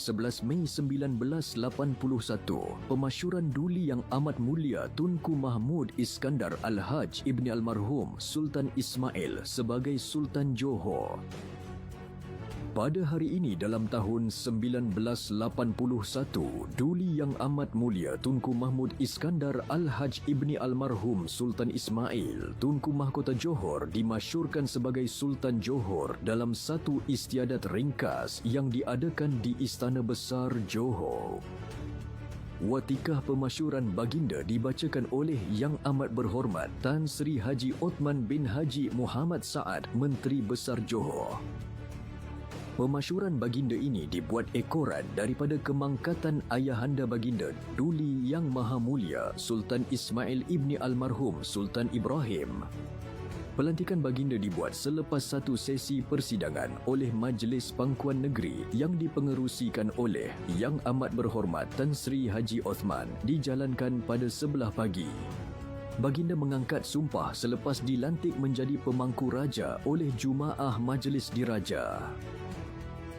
11 Mei 1981, pemasyuran duli yang amat mulia Tunku Mahmud Iskandar Al-Haj Ibni Almarhum Sultan Ismail sebagai Sultan Johor. Pada hari ini dalam tahun 1981, duli yang amat mulia Tunku Mahmud Iskandar Al-Haj Ibni Almarhum Sultan Ismail, Tunku Mahkota Johor dimasyurkan sebagai Sultan Johor dalam satu istiadat ringkas yang diadakan di Istana Besar Johor. Watikah pemasyuran baginda dibacakan oleh Yang Amat Berhormat Tan Sri Haji Othman bin Haji Muhammad Saad, Menteri Besar Johor. Pemasyuran baginda ini dibuat ekoran daripada kemangkatan ayahanda baginda Duli Yang Maha Mulia Sultan Ismail Ibni Almarhum Sultan Ibrahim. Pelantikan baginda dibuat selepas satu sesi persidangan oleh Majlis Pangkuan Negeri yang dipengerusikan oleh Yang Amat Berhormat Tan Sri Haji Othman dijalankan pada 11 pagi. Baginda mengangkat sumpah selepas dilantik menjadi pemangku raja oleh Jumaah Majlis Diraja.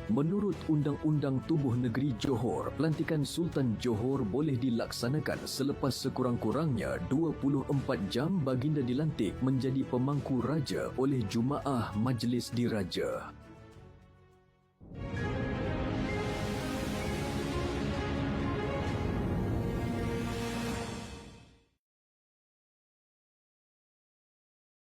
Menurut Undang-Undang Tubuh Negeri Johor, pelantikan Sultan Johor boleh dilaksanakan selepas sekurang-kurangnya 24 jam baginda dilantik menjadi pemangku raja oleh Jumaah Majlis Diraja.